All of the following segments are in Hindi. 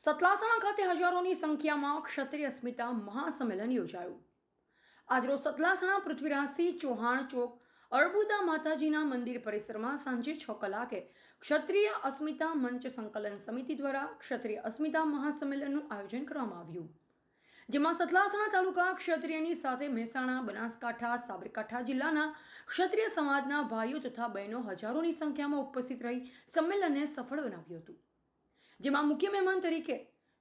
સતલાસણા ખાતે હજારોની સંખ્યામાં ક્ષત્રિય અસ્મિતા મહાસંમેલન યોજાયું. આજરોજ સતલાસણા પૃથ્વીરાજસિંહ ચૌહાણ ચોક અર્બુદા માતાજીના મંદિર પરિસરમાં સાંજે 6 કલાકે ક્ષત્રિય અસ્મિતા મંચ સંકલન સમિતિ દ્વારા ક્ષત્રિય અસ્મિતા મહાસંમેલનનું આયોજન કરવામાં આવ્યું, જેમાં સતલાસણા તાલુકા ક્ષત્રિયની સાથે મહેસાણા, બનાસકાંઠા, સાબરકાંઠા જિલ્લાના ક્ષત્રિય સમાજના ભાઈઓ તથા બહેનો હજારોની સંખ્યામાં ઉપસ્થિત રહી સંમેલનને સફળ બનાવ્યું હતું. જેમાં મુખ્ય મહેમાન તરીકે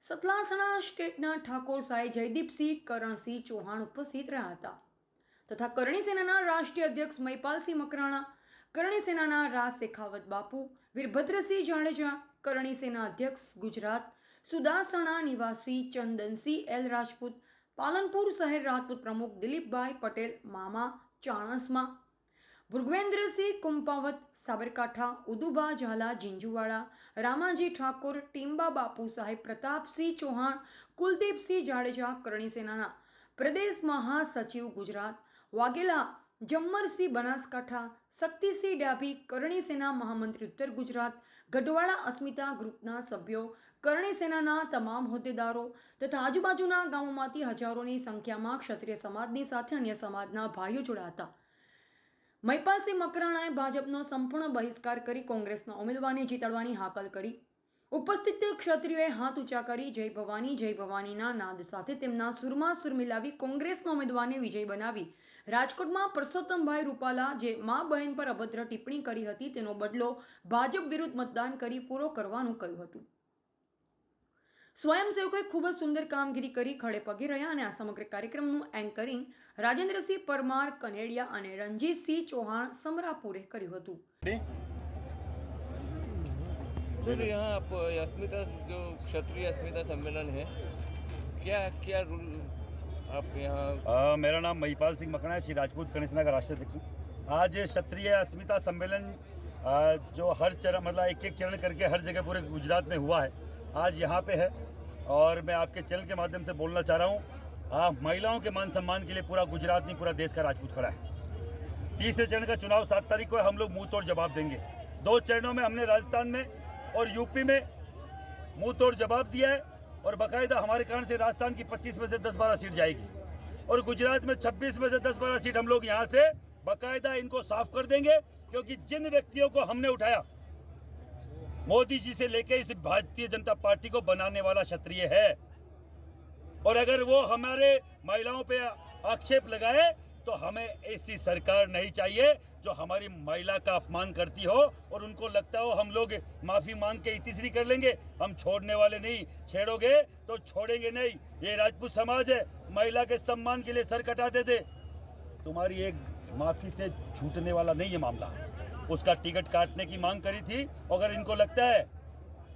સતલાસણા સ્ટેટના ઠાકોર સાહેબ જયદીપસિંહ કરણસિંહ ચૌહાણ ઉપસ્થિત રહ્યા હતા તથા કરણી સેનાના રાષ્ટ્રીય અધ્યક્ષ મહિપાલસિંહ મકરાણા, કરણી સેનાના રાજ શેખાવત બાપુ, વીરભદ્રસિંહ જાડેજા, કરણી સેના અધ્યક્ષ ગુજરાત, સુદાસણા નિવાસી ચંદનસિંહ એલ રાજપૂત, પાલનપુર શહેર રાજપૂત પ્રમુખ દિલીપભાઈ પટેલ મામા ચાણસમા, ભૃગવેન્દ્રસિંહ કુંપાવત સાબરકાંઠા, ઉદુબા ઝાલા ઝીંઝુવાડા, રામાજી ઠાકોર, ટીમ્બા બાપુ સાહેબ, પ્રતાપસિંહ ચૌહાણ, કુલદીપસિંહ જાડેજા, કરણી સેનાના પ્રદેશ મહાસચિવ ગુજરાત, વાઘેલા જમ્મરસિંહ બનાસકાંઠા, શક્તિસિંહ ડાભી, કરણી સેના મહામંત્રી ઉત્તર ગુજરાત, ગઢવાડા અસ્મિતા ગ્રુપના સભ્યો, કરણી સેનાના તમામ હોદ્દેદારો તથા આજુબાજુના ગામોમાંથી હજારોની સંખ્યામાં ક્ષત્રિય સમાજની સાથે અન્ય સમાજના ભાઈઓ જોડાયા હતા. મહિપાલસિંહ મકરાણાએ ભાજપનો સંપૂર્ણ બહિષ્કાર કરી કોંગ્રેસના ઉમેદવારને જીતાડવાની હાકલ કરી. ઉપસ્થિત ક્ષત્રિયોએ હાથ ઊંચા કરી જય ભવાનીના નાદ સાથે તેમના સુરમાં સુર મિલાવી કોંગ્રેસના ઉમેદવારને વિજય બનાવી રાજકોટમાં પરસોત્તમભાઈ રૂપાલા જે મા બહેન પર અભદ્ર ટિપ્પણી કરી હતી તેનો બદલો ભાજપ વિરુદ્ધ મતદાન કરી પૂરો કરવાનું કહ્યું હતું. સ્વયંસેવકોએ ખૂબ જ સુંદર કામગીરી કરી ખડે પગે રહ્યા અને આ સમગ્ર કાર્યક્રમનું એન્કરિંગ રાજેન્દ્રસિંહ પરમાર કનેડિયા અને રણજીતસિંહ ચૌહાણ સમરાપુરે કર્યું હતું. सर यहाँ आप अस्मिता जो क्षत्रिय अस्मिता सम्मेलन है, क्या क्या रूल आप यहाँ? मेरा नाम महिपाल सिंह मकराणा है, श्री राजपूत करणी सेना का राष्ट्रीय अध्यक्ष हूँ। आज क्षत्रिय अस्मिता सम्मेलन जो हर चरण मतलब एक एक चरण करके हर जगह पूरे गुजरात में हुआ है, आज यहाँ पे है और मैं आपके चैनल के माध्यम से बोलना चाह रहा हूँ, महिलाओं के मान सम्मान के लिए पूरा गुजरात नहीं पूरा देश का राजपूत खड़ा है। तीसरे चरण का चुनाव 7 तारीख को है, हम लोग मुंह तोड़ जवाब देंगे। 2 चरणों में हमने राजस्थान में और यूपी में मुंह तोड़ जवाब दिया है और बाकायदा हमारे कारण से राजस्थान की 25 में से 10-12 सीट जाएगी और गुजरात में 26 में से 10-12 सीट हम लोग यहाँ से बाकायदा इनको साफ कर देंगे, क्योंकि जिन व्यक्तियों को हमने उठाया मोदी जी से लेकर इस भारतीय जनता पार्टी को बनाने वाला क्षत्रिय है, और अगर वो हमारे महिलाओं पे आक्षेप लगाए तो हमें ऐसी सरकार नहीं चाहिए जो हमारी महिला का अपमान करती हो और उनको लगता हो हम लोग माफ़ी मांग के तीसरी कर लेंगे। हम छोड़ने वाले नहीं, छेड़ोगे तो छोड़ेंगे नहीं। ये राजपूत समाज है, महिला के सम्मान के लिए सर कटाते थे। तुम्हारी एक माफ़ी से छूटने वाला नहीं है मामला। उसका टिकट काटने की मांग करी थी, अगर इनको लगता है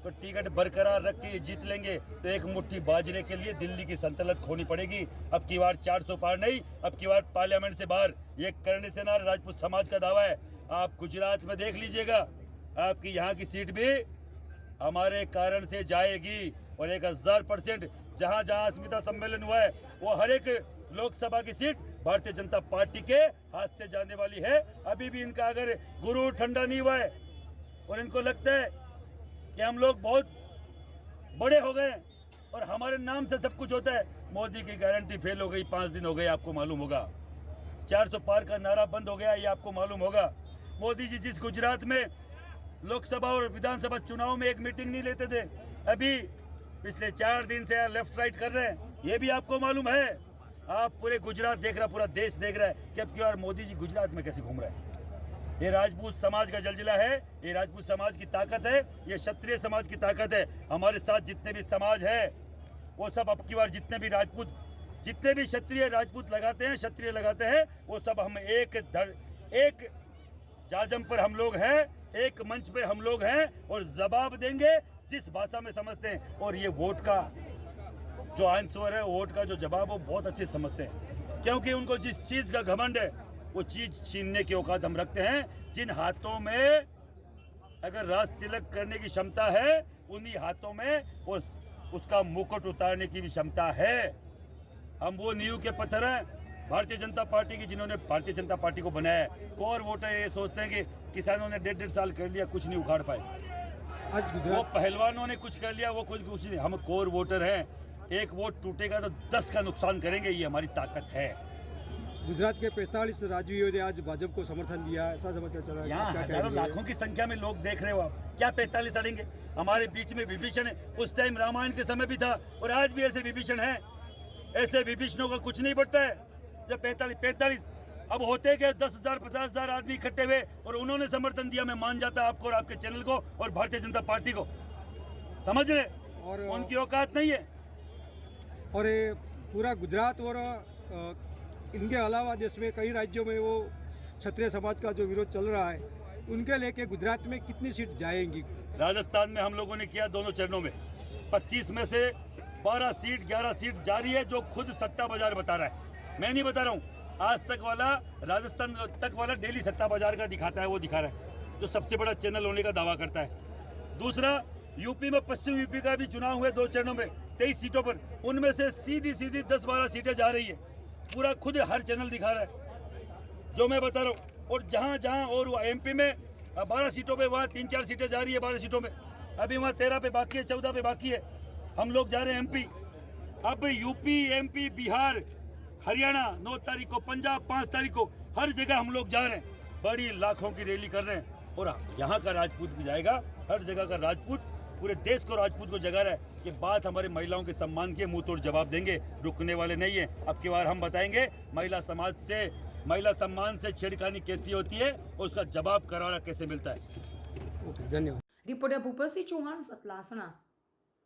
तो टिकट बरकरार रख के जीत लेंगे तो एक मुट्ठी बाजरे के लिए दिल्ली की सल्तनत खोनी पड़ेगी। अब की बार 400 पार नहीं, अब की बार पार्लियामेंट से बाहर। ये करणी सेना राजपूत समाज का दावा है। आप गुजरात में देख लीजिएगा, आपकी यहाँ की सीट भी हमारे कारण से जाएगी और 1000% जहाँ जहाँ अस्मिता सम्मेलन हुआ है वो हर एक लोकसभा की सीट भारतीय जनता पार्टी के हाथ से जाने वाली है। अभी भी इनका अगर गुरु ठंडा नहीं हुआ है और इनको लगता है कि हम लोग बहुत बड़े हो गए और हमारे नाम से सब कुछ होता है, मोदी की गारंटी फेल हो गई, 5 दिन हो गए, आपको मालूम होगा। 400 पार का नारा बंद हो गया, ये आपको मालूम होगा। मोदी जी जिस गुजरात में लोकसभा और विधानसभा चुनाव में एक मीटिंग नहीं लेते थे, अभी पिछले 4 दिन से लेफ्ट राइट कर रहे हैं, ये भी आपको मालूम है। आप पूरे गुजरात देख रहा, पूरा देश देख रहा है कि अब की बार मोदी जी गुजरात में कैसे घूम रहे हैं। ये राजपूत समाज का जलजिला है, ये राजपूत समाज की ताकत है, ये क्षत्रिय समाज की ताकत है। हमारे साथ जितने भी समाज है वो सब अब की बार जितने भी क्षत्रिय राजपूत लगाते हैं, क्षत्रिय लगाते हैं, वो सब हम एक जाजम पर हम लोग हैं, एक मंच पर हम लोग हैं और जवाब देंगे जिस भाषा में समझते हैं। और ये वोट का जो आंसर है, वोट का जो जवाब वो बहुत अच्छे समझते हैं, क्योंकि उनको जिस चीज़ का घमंड है वो चीज़ छीनने की औकात हम रखते हैं। जिन हाथों में अगर राज तिलक करने की क्षमता है, उन्हीं हाथों में उसका मुकुट उतारने की भी क्षमता है। हम वो नींव के पत्थर हैं भारतीय जनता पार्टी की, जिन्होंने भारतीय जनता पार्टी को बनाया है। कोर वोटर ये सोचते हैं कि किसानों ने 1.5 साल कर लिया, कुछ नहीं उखाड़ पाए। आज वो गुजरात पहलवानों ने कुछ कर लिया, वो कुछ नहीं। हम कोर वोटर हैं, एक वोट टूटेगा तो 10 का नुकसान करेंगे, ये हमारी ताकत है। गुजरात के 45 राजवीरों ने आज भाजपा को समर्थन दिया, ऐसा समाचार चल रहा है। यहाँ क्या हजारों कहेंगे? लाखों की संख्या में लोग देख रहे हो आप, क्या 45 अड़ेंगे? हमारे बीच में विभीषण है, उस टाइम रामायण के समय भी था और आज भी ऐसे विभीषण है। ऐसे विभीषणों का कुछ नहीं बढ़ता है। जब 45 अब होते क्या 10,000 50,000 आदमी इकट्ठे हुए और उन्होंने समर्थन दिया, मैं मान जाता आपको और आपके चैनल को और भारतीय जनता पार्टी को, समझ रहे? और उनकी औकात नहीं है। और ये पूरा गुजरात और इनके अलावा देश में कई राज्यों में वो क्षत्रिय समाज का जो विरोध चल रहा है, उनके लेके गुजरात में कितनी सीट जाएंगी? राजस्थान में हम लोगों ने किया दोनों चरणों में, 25 में से 12 सीट 11 सीट जारी है, जो खुद सट्टा बाजार बता रहा है, मैं नहीं बता रहा हूँ। आज तक वाला, राजस्थान तक वाला डेली सट्टा बाजार का दिखाता है, वो दिखा रहा है, जो सबसे बड़ा चैनल होने का दावा करता है। दूसरा, यूपी में, पश्चिम यूपी का भी चुनाव हुए 2 चरणों में 23 सीटों पर, उनमें से सीधी 10-12 सीटें जा रही है, पूरा खुद हर चैनल दिखा रहा है जो मैं बता रहा हूँ। और जहाँ जहाँ और एमपी में 12 सीटों पे वहाँ 3-4 सीटें जा रही है, 12 सीटों में, अभी वहाँ 13 पे बाकी है, 14 पे बाकी है, हम लोग जा रहे हैं एमपी। अब यूपी, एमपी, बिहार, हरियाणा 9 तारीख को, पंजाब 5 तारीख को, हर जगह हम लोग जा रहे हैं, बड़ी लाखों की रैली कर रहे हैं। और यहाँ का राजपूत भी जाएगा, हर जगह का राजपूत, पूरे देश को राजपूत को जगा रहा है कि बात हमारे महिलाओं के सम्मान की, मुंह तोड़ जवाब देंगे, रुकने वाले नहीं है। अब की बार हम बताएंगे महिला समाज से, महिला सम्मान से छेड़खानी कैसी होती है और उसका जवाब करारा कैसे मिलता है। ओके, धन्यवाद। रिपोर्टर भूपतसिंह चौहान, सतलासणा।